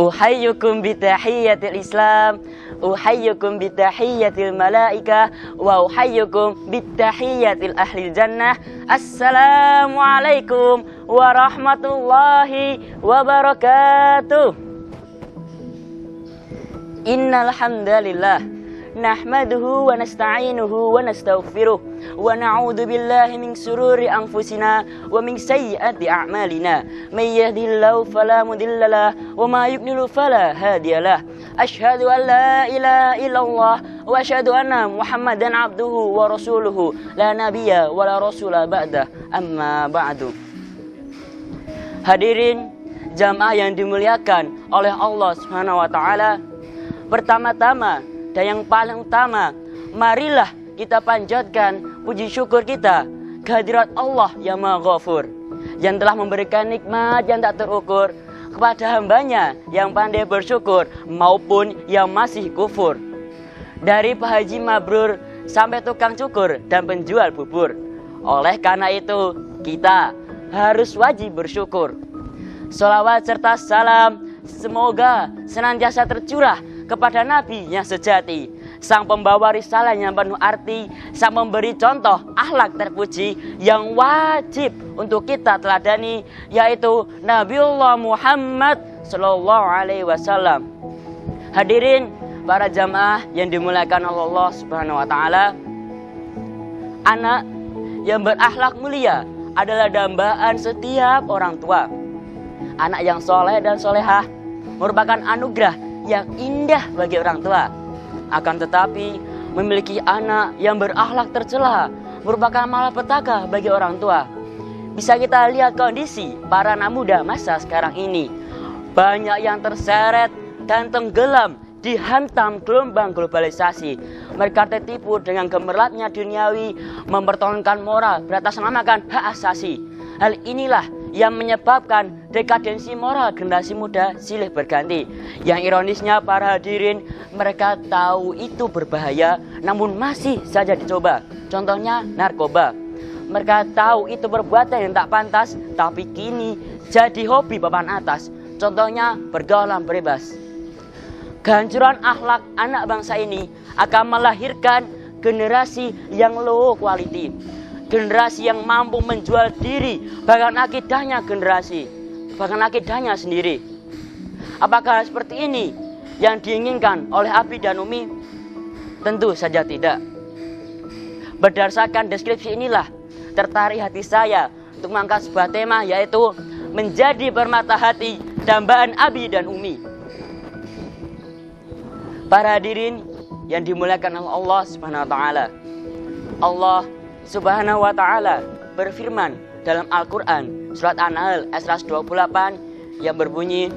Uhayyukum bitahiyyatil Islam, uhayyukum bitahiyyatil malaikah, wa uhayyukum bitahiyyatil ahlil jannah. Assalamualaikum warahmatullahi wabarakatuh. Innal hamdalillah nahmaduhu wa nasta'inuhu wa nastaghfiruh wa na'udzu billahi min sururi anfusina wa min sayyiati a'malina. May yahdihillahu fala mudhillalah wa ma yudlil fala hadiyalah. Asyhadu an la ilaha illallah wa asyhadu anna Muhammadan abduhu wa rasuluhu la nabiyya wa la rasula ba'dah. Amma ba'du. Hadirin jamaah yang dimuliakan oleh Allah Subhanahu wa taala, pertama-tama dan yang paling utama, marilah kita panjatkan puji syukur kita kehadirat Allah yang Maha Ghafur, yang telah memberikan nikmat yang tak terukur kepada hambanya yang pandai bersyukur maupun yang masih kufur. Dari Pak Haji Mabrur sampai tukang cukur dan penjual bubur. Oleh karena itu, kita harus wajib bersyukur. Sholawat serta salam semoga senantiasa tercurah kepada Nabi yang sejati, sang pembawa risalah yang penuh arti, sang memberi contoh akhlak terpuji yang wajib untuk kita teladani, yaitu Nabiullah Muhammad Sallallahu Alaihi Wasallam. Hadirin para jamaah yang dimuliakan Allah Subhanahu Wa Taala, anak yang berakhlak mulia adalah dambaan setiap orang tua. Anak yang soleh dan solehah merupakan anugerah yang indah bagi orang tua. Akan tetapi memiliki anak yang berakhlak tercela merupakan malapetaka bagi orang tua. Bisa kita lihat kondisi para anak muda masa sekarang ini. Banyak yang terseret dan tenggelam dihantam gelombang globalisasi. Mereka tertipu dengan gemerlapnya duniawi, mempertontonkan moral beratasnamakan hak asasi. Hal inilah yang menyebabkan dekadensi moral generasi muda silih berganti. Yang ironisnya para hadirin, mereka tahu itu berbahaya namun masih saja dicoba. Contohnya narkoba. Mereka tahu itu perbuatan yang tak pantas tapi kini jadi hobi papan atas. Contohnya pergaulan bebas. Kehancuran akhlak anak bangsa ini akan melahirkan generasi yang low quality. Generasi yang mampu menjual diri, bahkan akidahnya sendiri. Apakah seperti ini yang diinginkan oleh Abi dan Umi? Tentu saja tidak. Berdasarkan deskripsi inilah tertarik hati saya untuk mengangkat sebuah tema, yaitu menjadi permata hati dambaan Abi dan Umi. Para hadirin yang dimuliakan Allah Subhanahu wa taala. Allah Subhanahu wa ta'ala berfirman dalam Al-Quran surat An-Nahl ayat 128 yang berbunyi,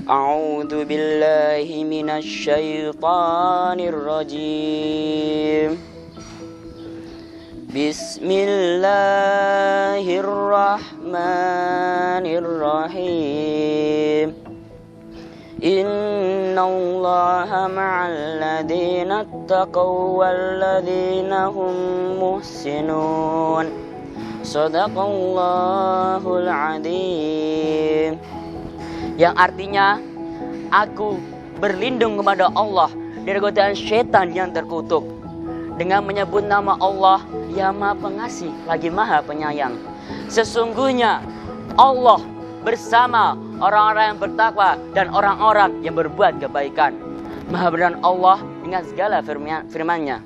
A'udzu billahi minasyaitonir rajim. Bismillahirrahmanirrahim. Innallaha ma'al ladzina taqaw wal ladzina hum muhsinun. Shadaqallahul adzim. Yang artinya, aku berlindung kepada Allah dari godaan syaitan yang terkutuk dengan menyebut nama Allah yang Maha Pengasih lagi Maha Penyayang. Sesungguhnya Allah bersama orang-orang yang bertakwa dan orang-orang yang berbuat kebaikan. Maha benar Allah dengan segala firman-Nya.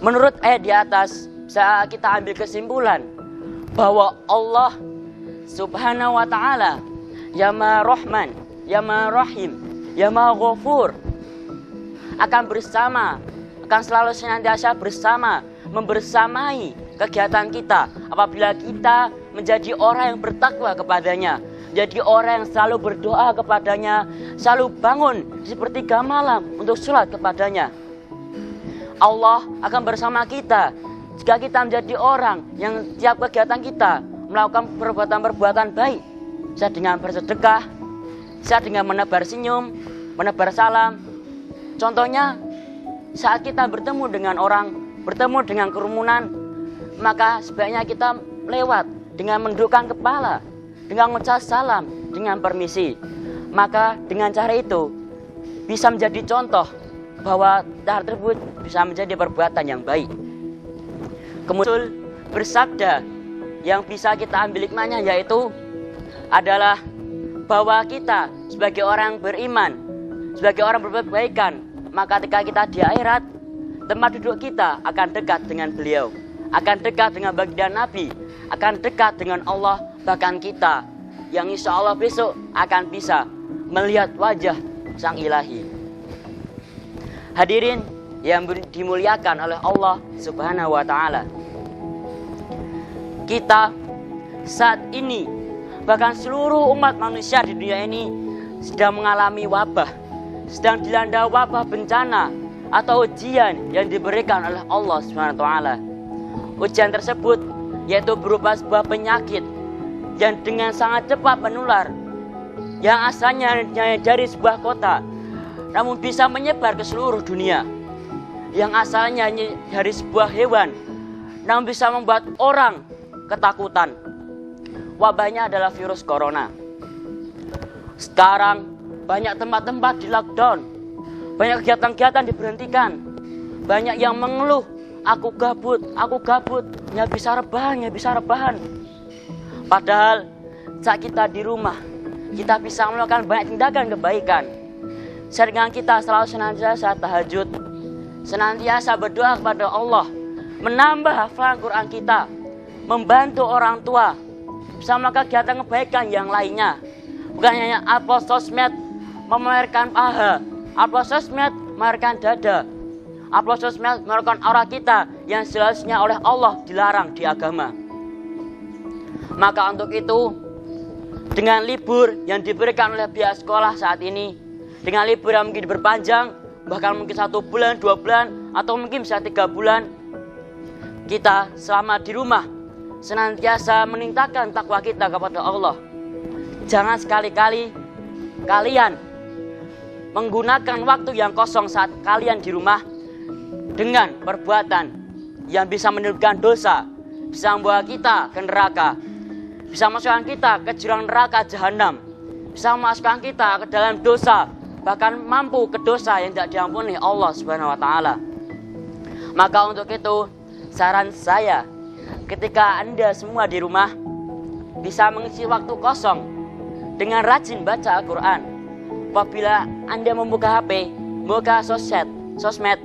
Menurut ayat di atas, bisa kita ambil kesimpulan bahwa Allah Subhanahu wa ta'ala ya Maha Rahman, ya Maha Rahim, ya Maha Ghafur akan selalu senantiasa bersama, membersamai kegiatan kita apabila kita menjadi orang yang bertakwa kepadanya, jadi orang yang selalu berdoa kepadanya, selalu bangun di sepertiga malam untuk sholat kepadanya. Allah akan bersama kita jika kita menjadi orang yang tiap kegiatan kita melakukan perbuatan-perbuatan baik, bisa dengan bersedekah, bisa dengan menebar senyum, menebar salam. Contohnya saat kita bertemu dengan orang, bertemu dengan kerumunan, maka sebaiknya kita lewat dengan mendudukkan kepala, dengan mengucap salam, dengan permisi. Maka dengan cara itu bisa menjadi contoh bahwa hal tersebut bisa menjadi perbuatan yang baik. Kemudian bersabda yang bisa kita ambil hikmahnya yaitu adalah bahwa kita sebagai orang beriman, sebagai orang berbuat kebaikan, maka ketika kita di akhirat, tempat duduk kita akan dekat dengan beliau, akan dekat dengan baginda Nabi, akan dekat dengan Allah. Bahkan kita yang insya Allah besok akan bisa melihat wajah Sang Ilahi. Hadirin yang dimuliakan oleh Allah Subhanahu wa Ta'ala, kita saat ini, bahkan seluruh umat manusia di dunia ini sedang mengalami wabah, sedang dilanda wabah bencana atau ujian yang diberikan oleh Allah Subhanahu wa Ta'ala. Ujian tersebut yaitu berupa sebuah penyakit yang dengan sangat cepat menular, yang asalnya hanya dari sebuah kota namun bisa menyebar ke seluruh dunia, yang asalnya hanya dari sebuah hewan namun bisa membuat orang ketakutan. Wabahnya adalah virus corona. Sekarang banyak tempat-tempat di lockdown, banyak kegiatan-kegiatan diberhentikan, banyak yang mengeluh, aku gabut, nggak bisa rebahan. Padahal saat kita di rumah, kita bisa melakukan banyak tindakan kebaikan. Dengan kita selalu senantiasa tahajud, senantiasa berdoa kepada Allah, menambah hafalan Quran kita, membantu orang tua, bisa melakukan kegiatan kebaikan yang lainnya. Bukan hanya upload sosmed memamerkan paha, upload sosmed memamerkan dada, upload sosmed memamerkan aura kita yang seharusnya oleh Allah dilarang di agama. Maka untuk itu, dengan libur yang diberikan oleh pihak sekolah saat ini, dengan libur yang mungkin diperpanjang, bahkan mungkin 1 bulan, 2 bulan, atau mungkin bisa 3 bulan, kita selama di rumah senantiasa meningkatkan takwa kita kepada Allah. Jangan sekali-kali kalian menggunakan waktu yang kosong saat kalian di rumah dengan perbuatan yang bisa menimbulkan dosa, bisa membawa kita ke neraka, bisa memasukkan kita ke jurang neraka jahanam, bisa memasukkan kita ke dalam dosa, bahkan mampu ke dosa yang tidak diampuni Allah Subhanahu wa Ta'ala. Maka untuk itu, saran saya, ketika Anda semua di rumah bisa mengisi waktu kosong dengan rajin baca Al-Quran. Apabila Anda membuka HP, membuka sosmed,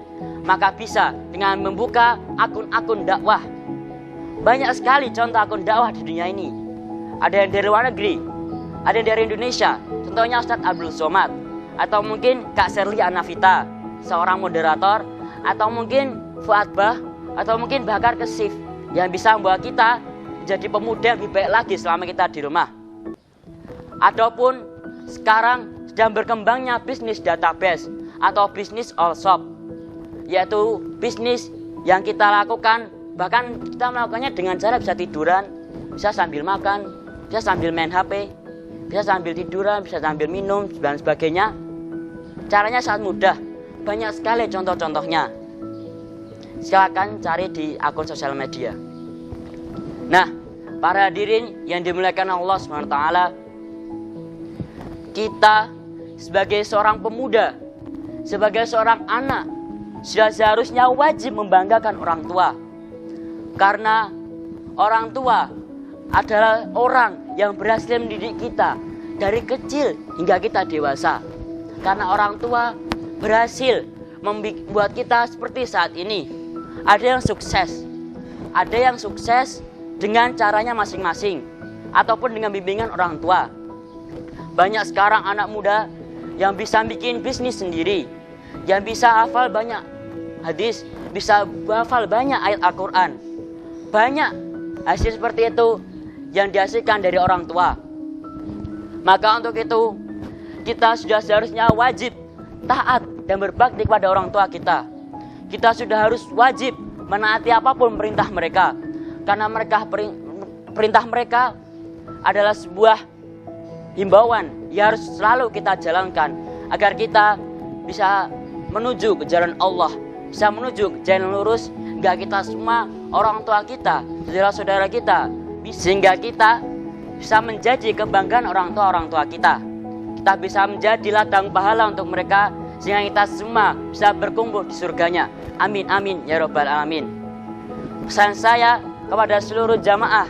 maka bisa dengan membuka akun-akun dakwah. Banyak sekali contoh akun dakwah di dunia ini. Ada yang dari luar negeri, ada yang dari Indonesia. Contohnya Ustadz Abdul Somad, atau mungkin Kak Sherly Anavita, seorang moderator, atau mungkin Fuad Bah, atau mungkin Bakar Kesif, yang bisa membawa kita menjadi pemuda yang lebih baik lagi selama kita di rumah. Ataupun sekarang sedang berkembangnya bisnis database atau bisnis all shop, yaitu bisnis yang kita lakukan, bahkan kita melakukannya dengan cara bisa tiduran, bisa sambil makan, bisa sambil main HP, bisa sambil tiduran, bisa sambil minum, dan sebagainya. Caranya sangat mudah, banyak sekali contoh-contohnya. Silakan cari di akun sosial media. Nah, para hadirin yang dimuliakan Allah SWT, kita sebagai seorang pemuda, sebagai seorang anak, sudah seharusnya wajib membanggakan orang tua. Karena orang tua adalah orang yang berhasil mendidik kita dari kecil hingga kita dewasa. Karena orang tua berhasil membuat kita seperti saat ini. Ada yang sukses dengan caranya masing-masing, ataupun dengan bimbingan orang tua. Banyak sekarang anak muda yang bisa bikin bisnis sendiri, yang bisa hafal banyak hadis, bisa hafal banyak ayat Al-Quran. Banyak hasil seperti itu yang dihasilkan dari orang tua. Maka untuk itu, kita sudah seharusnya wajib taat dan berbakti kepada orang tua kita. Kita sudah harus wajib menaati apapun perintah mereka, karena perintah mereka adalah sebuah himbauan yang harus selalu kita jalankan agar kita bisa menuju ke jalan Allah, bisa menuju ke jalan lurus, hingga kita semua, orang tua kita, saudara-saudara kita, sehingga kita bisa menjadi kebanggaan orang tua kita. Kita bisa menjadi ladang pahala untuk mereka, sehingga kita semua bisa berkumpul di surganya. Amin amin ya robbal alamin. Pesan saya kepada seluruh jamaah,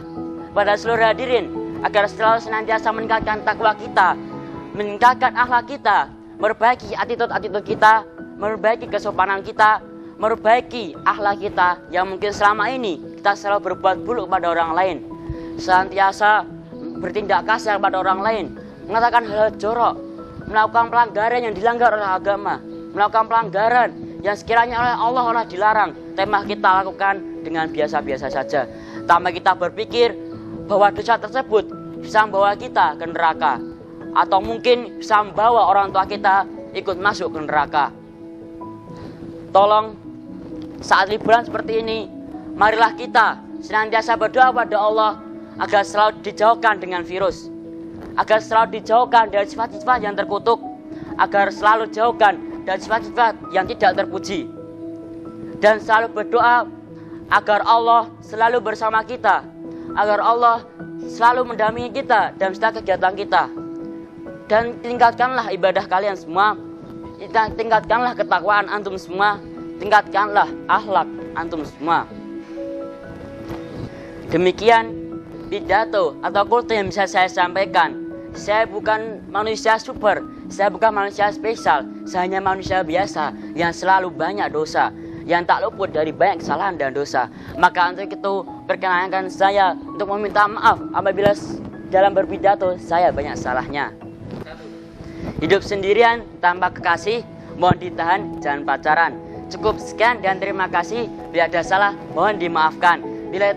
kepada seluruh hadirin, agar selalu senantiasa meningkatkan takwa kita, meningkatkan akhlak kita, memperbaiki attitude kita, memperbaiki kesopanan kita, memperbaiki akhlak kita yang mungkin selama ini kita selalu berbuat buruk pada orang lain, senantiasa bertindak kasar pada orang lain, mengatakan hal jorok, melakukan pelanggaran yang dilanggar oleh agama, melakukan pelanggaran yang sekiranya oleh Allah dilarang, tema kita lakukan dengan biasa-biasa saja, tanpa kita berpikir bahwa dosa tersebut bisa membawa kita ke neraka, atau mungkin bisa membawa orang tua kita ikut masuk ke neraka. Tolong saat liburan seperti ini, marilah kita senantiasa berdoa pada Allah agar selalu dijauhkan dengan virus, agar selalu dijauhkan dari sifat-sifat yang terkutuk, agar selalu dijauhkan dari sifat-sifat yang tidak terpuji, dan selalu berdoa agar Allah selalu bersama kita, agar Allah selalu mendampingi kita dalam setiap kegiatan kita. Dan tingkatkanlah ibadah kalian semua, tingkatkanlah ketakwaan antum semua, tingkatkanlah akhlak antum semua. Demikian pidato atau kultur yang bisa saya sampaikan. Saya bukan manusia super, saya bukan manusia spesial, saya hanya manusia biasa yang selalu banyak dosa, yang tak luput dari banyak kesalahan dan dosa. Maka untuk itu perkenankan saya untuk meminta maaf apabila dalam berpidato saya banyak salahnya. Hidup sendirian tanpa kekasih, mohon ditahan, jangan pacaran. Cukup sekian dan terima kasih. Bila ada salah, mohon dimaafkan. Bila